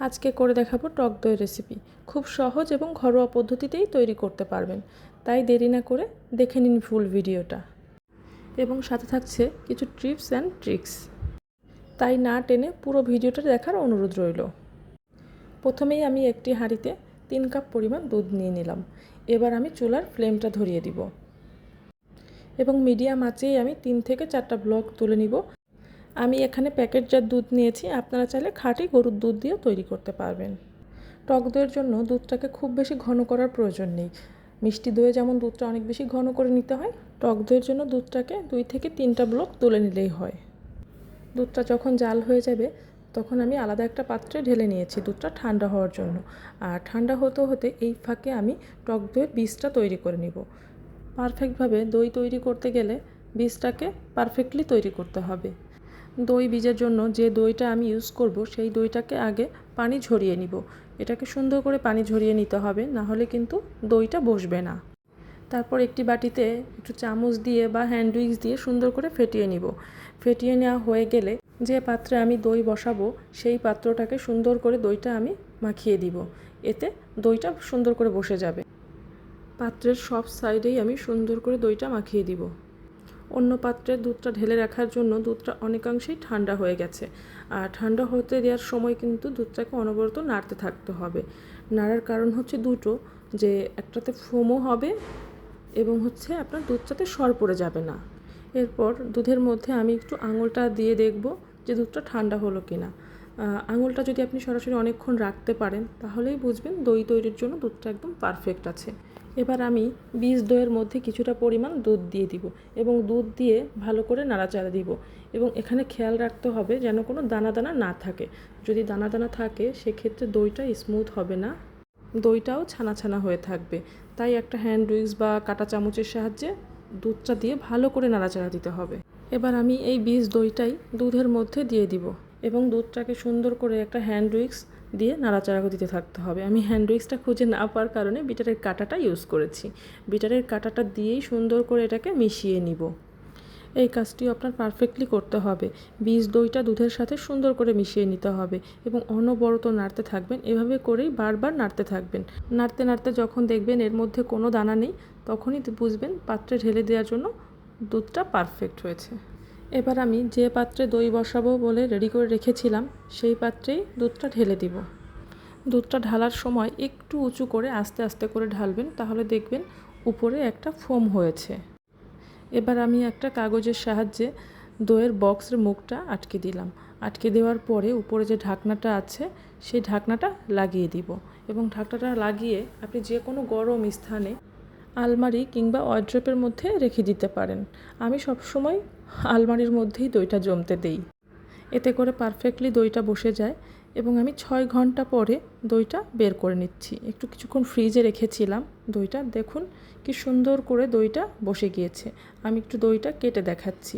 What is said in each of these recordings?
আজকে করে দেখাবো টক দই রেসিপি। খুব সহজ এবং ঘরোয়া পদ্ধতিতেই তৈরি করতে পারবেন, তাই দেরি না করে দেখে নিন ফুল ভিডিওটা। এবং সাথে থাকছে কিছু টিপস অ্যান্ড ট্রিক্স, তাই না টেনে পুরো ভিডিওটা দেখার অনুরোধ রইল। প্রথমেই আমি একটি হাঁড়িতে 3 কাপ পরিমাণ দুধ নিয়ে নিলাম। এবার আমি চুলার ফ্লেমটা ধরিয়ে দিব এবং মিডিয়াম আঁচেই আমি 3 থেকে 4টা ব্লক তুলে নিব। আমি এখানে প্যাকেটজাত দুধ নিয়েছি, আপনারা চাইলে খাঁটি গরুর দুধ দিয়েও তৈরি করতে পারবেন। টক দইয়ের জন্য দুধটাকে খুব বেশি ঘন করার প্রয়োজন নেই। মিষ্টি দইয়ে যেমন দুধটা অনেক বেশি ঘন করে নিতে হয়, টক দইয়ের জন্য দুধটাকে 2 থেকে 3টা ব্লক তুলে নিলেই হয়। দুধটা যখন জাল হয়ে যাবে তখন আমি আলাদা একটা পাত্রে ঢেলে নিয়েছি দুধটা ঠান্ডা হওয়ার জন্য। আর ঠান্ডা হতে হতে এই ফাঁকে আমি টক দইয়ের বীজটা তৈরি করে নিব। পারফেক্টভাবে দই তৈরি করতে গেলে বীজটাকে পারফেক্টলি তৈরি করতে হবে। দই বীজের জন্য যে দইটা আমি ইউজ করব সেই দইটাকে আগে পানি ঝরিয়ে নিব। এটাকে সুন্দর করে পানি ঝরিয়ে নিতে হবে, না হলে কিন্তু দইটা বসবে না। তারপর একটি বাটিতে একটু চামচ দিয়ে বা হ্যান্ড উইক্স দিয়ে সুন্দর করে ফেটিয়ে নিব। ফেটিয়ে নেওয়া হয়ে গেলে যে পাত্রে আমি দই বসাবো সেই পাত্রটাকে সুন্দর করে দইটা আমি মাখিয়ে দিব। এতে দইটা সুন্দর করে বসে যাবে। পাত্রের সব সাইডেই আমি সুন্দর করে দইটা মাখিয়ে দিব। অন্য পাত্রে দুধটা ঢেলে রাখার জন্য দুধটা অনেকাংশেই ঠান্ডা হয়ে গেছে। আর ঠান্ডা হতে দেওয়ার সময় কিন্তু দুধটাকে অনবরত নাড়তে থাকতে হবে। নাড়ার কারণ হচ্ছে দুটো, যে একটাতে ফোমও হবে এবং হচ্ছে আপনার দুধটাতে সর পড়ে যাবে না। এরপর দুধের মধ্যে আমি একটু আঙুলটা দিয়ে দেখব যে দুধটা ঠান্ডা হলো কি না। আঙুলটা যদি আপনি সরাসরি অনেকক্ষণ রাখতে পারেন তাহলেই বুঝবেন দই তৈরির জন্য দুধটা একদম পারফেক্ট আছে। এবার আমি বীজ দইয়ের মধ্যে কিছুটা পরিমাণ দুধ দিয়ে দিব এবং দুধ দিয়ে ভালো করে নাড়াচাড়া দিব। এবং এখানে খেয়াল রাখতে হবে যেন কোনো দানা দানা না থাকে। যদি দানা দানা থাকে সেক্ষেত্রে দইটা স্মুথ হবে না, দইটাও ছানা ছানা হয়ে থাকবে। তাই একটা হ্যান্ড উইক্স বা কাঁটা চামচের সাহায্যে দুধটা দিয়ে ভালো করে নাড়াচাড়া দিতে হবে। এবার আমি এই বীজ দইটাই দুধের মধ্যে দিয়ে দিব এবং দুধটাকে সুন্দর করে একটা হ্যান্ড উইক্স দিয়ে নাড়াচাড়া দিতে থাকতে হবে। আমি হ্যান্ড উইক্সটা খুঁজে না পাওয়ার কারণে বিটারের কাঁটাটা ইউজ করেছি। বিটারের কাঁটাটা দিয়েই সুন্দর করে এটাকে মিশিয়ে নিব। এই কাজটিও আপনার পারফেক্টলি করতে হবে। বীজ দইটা দুধের সাথে সুন্দর করে মিশিয়ে নিতে হবে এবং অনবরত নাড়তে থাকবেন। এভাবে করেই বারবার নাড়তে থাকবেন। নাড়তে নাড়তে যখন দেখবেন এর মধ্যে কোনো দানা নেই তখনই বুঝবেন পাত্রে ঢেলে দেওয়ার জন্য দুধটা পারফেক্ট হয়েছে। এবার আমি যে পাত্রে দই বসাবো বলে রেডি করে রেখেছিলাম সেই পাত্রেই দুধটা ঢেলে দিব। দুধটা ঢালার সময় একটু উঁচু করে আস্তে আস্তে করে ঢালবেন, তাহলে দেখবেন উপরে একটা ফোম হয়েছে। এবার আমি একটা কাগজের সাহায্যে দইয়ের বক্সের মুখটা আটকে দিলাম। আটকে দেওয়ার পরে উপরে যে ঢাকনাটা আছে সেই ঢাকনাটা লাগিয়ে দিব এবং ঢাকনাটা লাগিয়ে আপনি যে কোনো গরম স্থানে আলমারি কিংবা ওয়ারড্রপের মধ্যে রেখে দিতে পারেন। আমি সবসময় আলমারির মধ্যেই দইটা জমতে দেই, এতে করে পারফেক্টলি দইটা বসে যায়। এবং আমি 6 ঘন্টা পরে দইটা বের করে নিচ্ছি। একটু কিছুক্ষণ ফ্রিজে রেখেছিলাম দইটা, দেখুন কি সুন্দর করে দইটা বসে গিয়েছে। আমি একটু দইটা কেটে দেখাচ্ছি,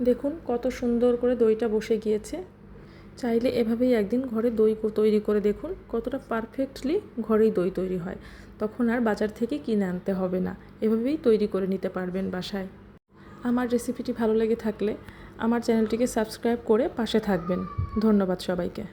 দেখুন কত সুন্দর করে দইটা বসে গিয়েছে। চাইলে এভাবেই একদিন ঘরে দই তৈরি করে দেখুন কতটা পারফেক্টলি ঘরেই দই তৈরি হয়। তখন আর বাজার থেকে কিনে আনতে হবে না, এভাবেই তৈরি করে নিতে পারবেন বাসায়। আমার রেসিপিটি ভালো লেগে থাকলে আমার চ্যানেলটিকে সাবস্ক্রাইব করে পাশে থাকবেন। ধন্যবাদ সবাইকে।